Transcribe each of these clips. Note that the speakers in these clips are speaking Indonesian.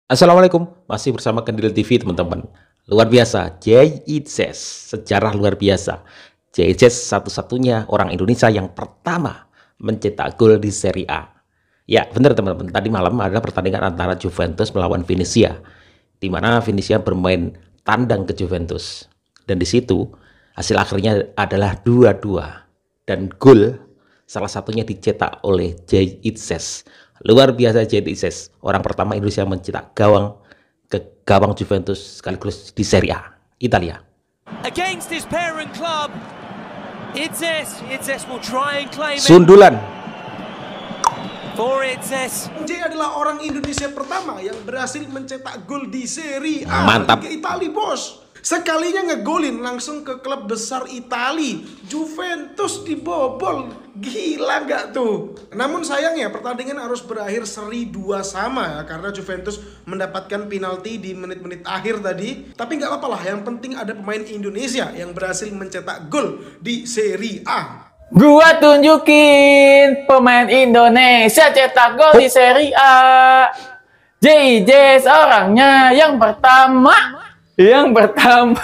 Assalamualaikum, masih bersama Kendil TV teman-teman. Luar biasa, Jay Itzes, sejarah luar biasa. Jay Itzes satu-satunya orang Indonesia yang pertama mencetak gol di Serie A. Ya benar teman-teman, tadi malam ada pertandingan antara Juventus melawan Venezia, di mana Venezia bermain tandang ke Juventus. Dan di situ hasil akhirnya adalah 2-2. Dan gol salah satunya dicetak oleh Jay Itzes. Luar biasa Jay Itzes, orang pertama Indonesia mencetak gawang ke gawang Juventus sekaligus di Serie A Italia. Against his parent club, Itzes will try and claim it. Sundulan. For Itzes. Jay adalah orang Indonesia pertama yang berhasil mencetak gol di Serie A. Mantap. Liga Italia, bos. Sekalinya ngegolin langsung ke klub besar Italia, Juventus dibobol. Gila nggak tuh? Namun sayangnya pertandingan harus berakhir seri 2-2 ya, karena Juventus mendapatkan penalti di menit-menit akhir tadi. Tapi nggak apa-apa lah, yang penting ada pemain Indonesia yang berhasil mencetak gol di Serie A. Gua tunjukin pemain Indonesia cetak gol di Serie A. JJ orangnya yang pertama. Mantap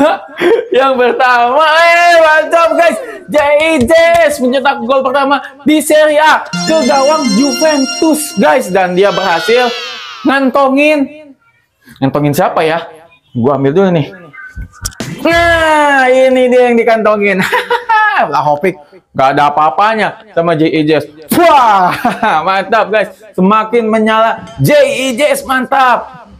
guys. JJ mencetak gol pertama di Serie A ke gawang Juventus guys, dan dia berhasil ngantongin siapa ya? Gua ambil dulu nih. Nah, ini dia yang dikantongin. Vlahovic gak ada apa-apanya sama JJ. Wah, mantap guys. Semakin menyala JJ, mantap.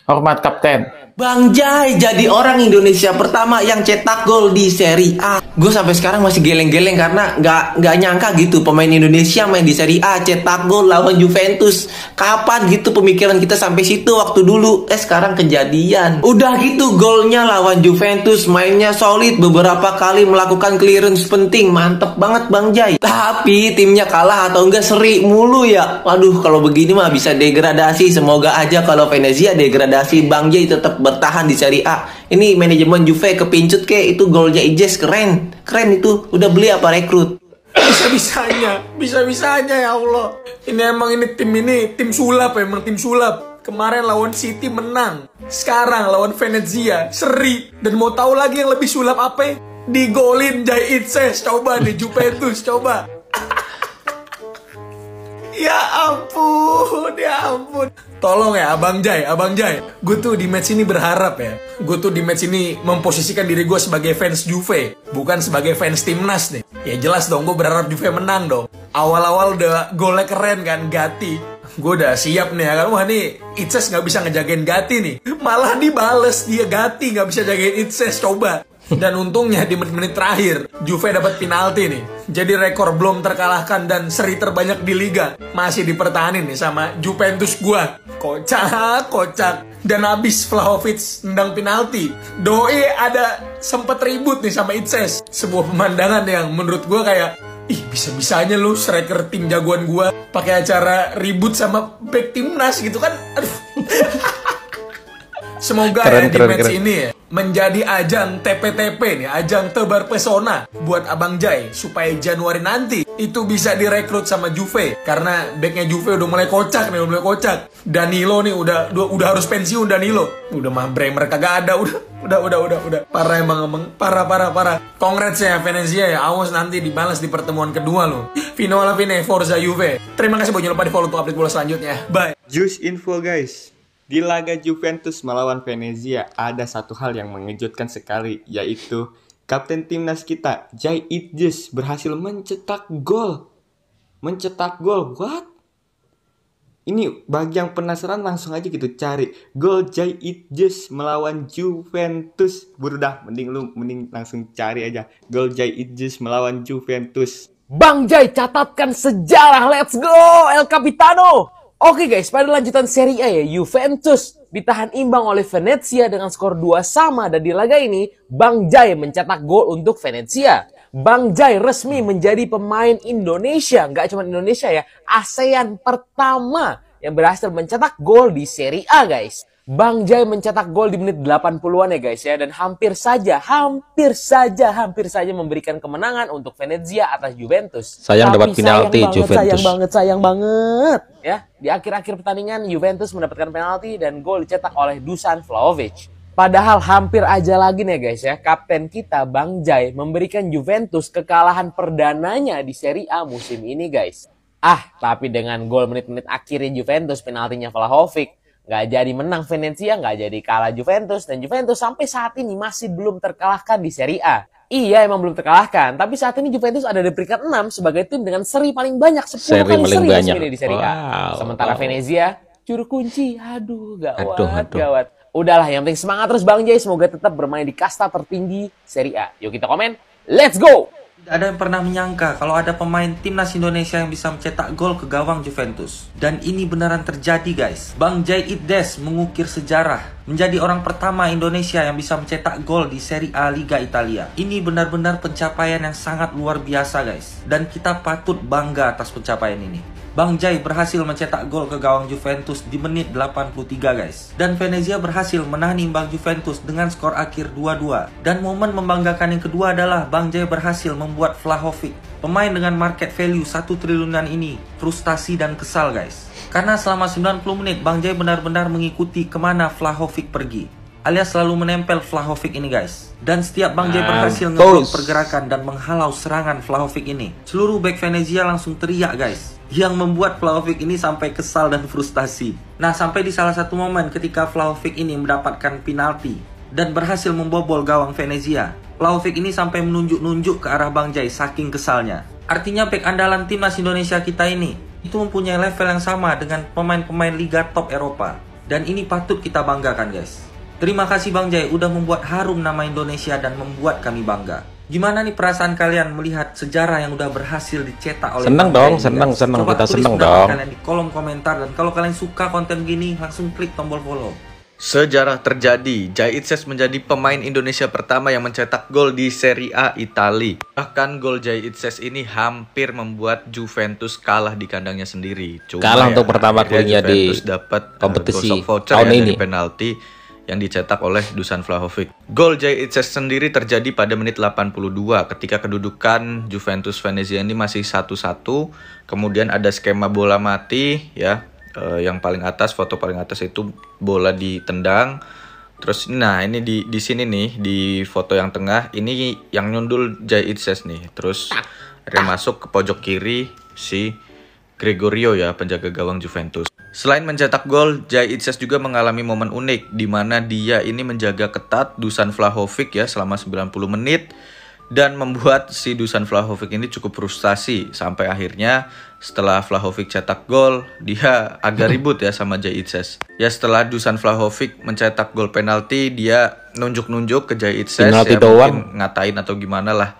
Hormat kapten. Bang Jay jadi orang Indonesia pertama yang cetak gol di Serie A. Gue sampai sekarang masih geleng-geleng karena nggak nyangka gitu pemain Indonesia main di Serie A cetak gol lawan Juventus. Kapan gitu pemikiran kita sampai situ waktu dulu? Sekarang kejadian. Udah gitu golnya lawan Juventus, mainnya solid, beberapa kali melakukan clearance penting. Mantep banget Bang Jay. Tapi timnya kalah atau enggak seri mulu ya. Waduh, kalau begini mah bisa degradasi. Semoga aja kalau Venezia degradasi, Bang Jay tetap bertahan di Serie A. Ini manajemen Juve kepincut ke, itu golnya Ijes keren itu. Udah beli apa rekrut? Bisa-bisanya ya Allah. Ini tim sulap, emang tim sulap. Kemarin lawan City menang, sekarang lawan Venezia seri. Dan mau tahu lagi yang lebih sulap apa? Digolin Jay Itzes. Coba nih Juventus, coba. Ya ampun. Tolong ya Abang Jay. Gue tuh di match ini berharap ya. Gue tuh di match ini memposisikan diri gue sebagai fans Juve, bukan sebagai fans timnas nih. Ya jelas dong, gue berharap Juve menang dong. Awal-awal udah golnya keren kan, Gatti. Gue udah siap nih ya kan. Wah nih, Itzes gak bisa ngejagain Gatti nih. Malah dibales dia, Gatti gak bisa jagain Itzes, coba. Dan untungnya di menit-menit terakhir Juve dapat penalti nih. Jadi rekor belum terkalahkan dan seri terbanyak di liga masih dipertahanin nih sama Juventus gua. Kocak. Dan habis Vlahovic nendang penalti, Doi ada sempet ribut nih sama Itzes. Sebuah pemandangan yang menurut gua kayak, ih bisa-bisanya lu striker tim jagoan gua pakai acara ribut sama back timnas gitu kan. Aduh. Semoga di match ini ya menjadi ajang TPTP nih, ajang tebar pesona buat Abang Jay, supaya Januari nanti itu bisa direkrut sama Juve, karena backnya Juve udah mulai kocak. Danilo nih udah harus pensiun. Danilo udah mah Bremer kagak ada, udah parah emang parah. Congrats ya Venezia ya, awas nanti dibalas di pertemuan kedua lo. Fino alla fine, Forza Juve. Terima kasih, jangan lupa di follow untuk update bola selanjutnya. Bye. Juice info guys. Di laga Juventus melawan Venezia ada satu hal yang mengejutkan sekali, yaitu kapten timnas kita, Jay Itzes, berhasil mencetak gol. What? Ini bagi yang penasaran langsung aja gitu cari gol Jay Itzes melawan Juventus. Mending langsung cari aja gol Jay Itzes melawan Juventus. Bang Jay catatkan sejarah, let's go El Capitano. Oke guys, pada lanjutan Serie A ya, Juventus ditahan imbang oleh Venezia dengan skor 2-2, dan di laga ini Bang Jay mencetak gol untuk Venezia. Bang Jay resmi menjadi pemain Indonesia, nggak cuma Indonesia ya, ASEAN pertama yang berhasil mencetak gol di Serie A guys. Bang Jai mencetak gol di menit 80-an ya guys ya. Dan hampir saja memberikan kemenangan untuk Venezia atas Juventus. Sayang dapat penalti Juventus. Sayang banget. Ya, di akhir-akhir pertandingan Juventus mendapatkan penalti dan gol dicetak oleh Dusan Vlahovic. Padahal hampir aja lagi nih guys ya, kapten kita Bang Jai memberikan Juventus kekalahan perdananya di Serie A musim ini guys. Tapi dengan gol menit-menit akhirnya Juventus, penaltinya Vlahovic, nggak jadi menang Venezia, nggak jadi kalah Juventus. Dan Juventus sampai saat ini masih belum terkalahkan di Serie A. Iya emang belum terkalahkan, tapi saat ini Juventus ada di peringkat 6 sebagai tim dengan seri paling banyak, 10 kali seri di Serie A. Sementara Venezia, juru kunci, gawat. Udahlah, yang penting semangat terus Bang Jai, semoga tetap bermain di kasta tertinggi Serie A. Yuk kita komen, let's go! Tidak ada yang pernah menyangka kalau ada pemain timnas Indonesia yang bisa mencetak gol ke gawang Juventus. Dan ini beneran terjadi guys. Bang Jai Itdes mengukir sejarah. Menjadi orang pertama Indonesia yang bisa mencetak gol di Serie A Liga Italia. Ini benar-benar pencapaian yang sangat luar biasa guys. Dan kita patut bangga atas pencapaian ini. Bang Jai berhasil mencetak gol ke gawang Juventus di menit 83 guys. Dan Venezia berhasil menahan imbang Juventus dengan skor akhir 2-2. Dan momen membanggakan yang kedua adalah Bang Jai berhasil membuat Vlahovic, pemain dengan market value 1 triliunan ini, frustasi dan kesal guys. Karena selama 90 menit Bang Jai benar-benar mengikuti kemana Vlahovic pergi, alias selalu menempel Vlahovic ini guys. Dan setiap Bang Jai berhasil ngeblok pergerakan dan menghalau serangan Vlahovic ini, seluruh back Venezia langsung teriak guys, yang membuat Vlahovic ini sampai kesal dan frustasi. Nah, sampai di salah satu momen ketika Vlahovic ini mendapatkan penalti dan berhasil membobol gawang Venezia, Vlahovic ini sampai menunjuk-nunjuk ke arah Bang Jai saking kesalnya. Artinya back andalan timnas Indonesia kita ini itu mempunyai level yang sama dengan pemain-pemain liga top Eropa. Dan ini patut kita banggakan guys. Terima kasih Bang Jai udah membuat harum nama Indonesia dan membuat kami bangga. Gimana nih perasaan kalian melihat sejarah yang udah berhasil dicetak oleh Seneng Bang dong, Jai? seneng Coba kita tulis seneng pendapat dong. kalian di kolom komentar, dan kalau kalian suka konten gini langsung klik tombol follow. Sejarah terjadi, Jai Itses menjadi pemain Indonesia pertama yang mencetak gol di Serie A Italia. Bahkan gol Jai Itses ini hampir membuat Juventus kalah di kandangnya sendiri. Kalah untuk pertama kalinya di Juventus dapat kompetisi voucher tahun ini. dari penalti yang dicetak oleh Dusan Vlahovic. Gol Jai Itses sendiri terjadi pada menit 82 ketika kedudukan Juventus Venezia ini masih 1-1. Kemudian ada skema bola mati ya. Yang paling atas, foto paling atas itu bola ditendang. Terus nah ini di sini nih di foto yang tengah ini yang nyundul Jai Itses nih. Terus akhirnya masuk ke pojok kiri si Gregorio ya, penjaga gawang Juventus. Selain mencetak gol, Jai Itses juga mengalami momen unik di mana dia ini menjaga ketat Dusan Vlahovic ya selama 90 menit dan membuat si Dusan Vlahovic ini cukup frustasi sampai akhirnya setelah Vlahovic cetak gol dia agak ribut ya sama Jai Itses. Ya setelah Dusan Vlahovic mencetak gol penalti dia nunjuk-nunjuk ke Jai Itses ya, mungkin ngatain atau gimana lah.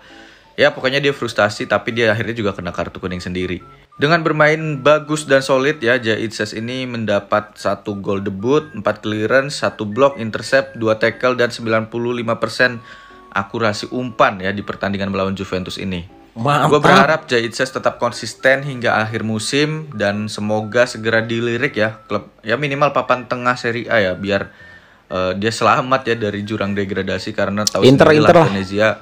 Ya pokoknya dia frustasi tapi dia akhirnya juga kena kartu kuning sendiri. Dengan bermain bagus dan solid ya, Jai Itses ini mendapat 1 gol debut, 4 clearance, 1 block, intercept, 2 tackle dan 95% akurasi umpan ya di pertandingan melawan Juventus ini. Gue berharap Jai Itses tetap konsisten hingga akhir musim dan semoga segera dilirik ya klub ya minimal papan tengah Serie A ya biar dia selamat ya dari jurang degradasi karena tahu sendiri lah Venezia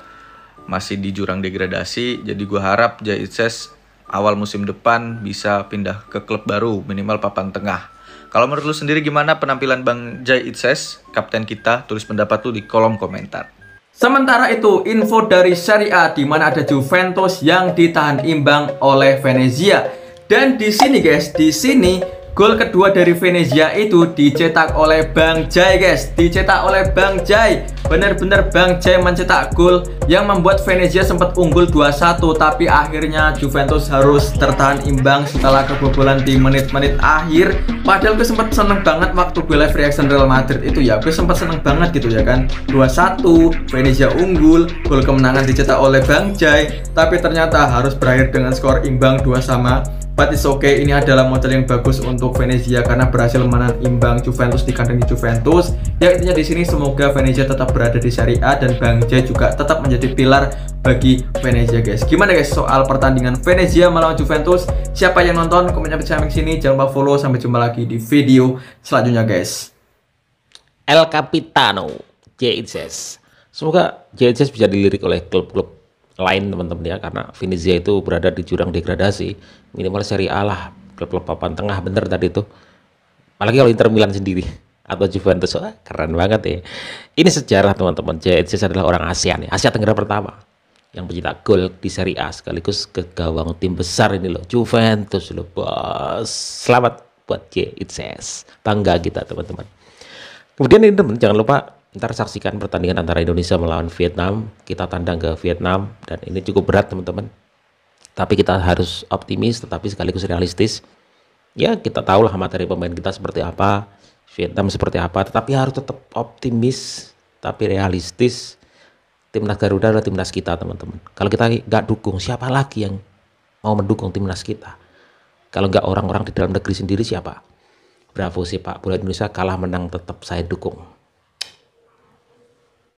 masih di jurang degradasi. Jadi gue harap Jai Itses awal musim depan bisa pindah ke klub baru minimal papan tengah. Kalau menurut lu sendiri gimana penampilan Bang Jai Itses, kapten kita? Tulis pendapat lu di kolom komentar. Sementara itu, info dari Serie A di mana ada Juventus yang ditahan imbang oleh Venezia. Dan di sini guys, di sini gol kedua dari Venezia itu dicetak oleh Bang Jai guys. Dicetak oleh Bang Jai. Benar-benar Bang Jai mencetak gol yang membuat Venezia sempat unggul 2-1. Tapi akhirnya Juventus harus tertahan imbang setelah kebobolan di menit-menit akhir. Padahal gue sempat seneng banget waktu gue live reaction Real Madrid itu ya. Gue sempat seneng banget gitu ya kan. 2-1, Venezia unggul, gol kemenangan dicetak oleh Bang Jai. Tapi ternyata harus berakhir dengan skor imbang 2-2. But it's okay, ini adalah model yang bagus untuk Venezia karena berhasil menahan imbang Juventus di kandang Juventus. Yang intinya di sini semoga Venezia tetap berada di Serie A dan Bang Jai juga tetap menjadi pilar bagi Venezia guys. Gimana guys soal pertandingan Venezia melawan Juventus? Siapa yang nonton? Komennya sampai sini. Jangan lupa follow. Sampai jumpa lagi di video selanjutnya guys. El Capitano, JHS. Semoga JHS bisa dilirik oleh klub-klub lain teman-teman ya, karena Venezia itu berada di jurang degradasi. Minimal Serie A lah, klub-klub papan tengah bener tadi itu. Apalagi kalau Inter Milan sendiri atau Juventus, keren banget ya. Ini sejarah teman-teman. JHS adalah orang ASEAN ya, Asia Tenggara pertama yang mencetak gol di Serie A sekaligus ke gawang tim besar ini loh, Juventus loh bos. Selamat buat JHS, bangga kita teman-teman. Kemudian ini teman, jangan lupa ntar saksikan pertandingan antara Indonesia melawan Vietnam. Kita tandang ke Vietnam dan ini cukup berat teman-teman. Tapi kita harus optimis tetapi sekaligus realistis. Ya kita tahu lah materi pemain kita seperti apa, Vietnam seperti apa, tetapi harus tetap optimis tapi realistis. Timnas Garuda adalah timnas kita teman-teman. Kalau kita nggak dukung, siapa lagi yang mau mendukung timnas kita? Kalau nggak orang-orang di dalam negeri sendiri siapa? Bravo sepak bola Indonesia, kalah menang tetap saya dukung.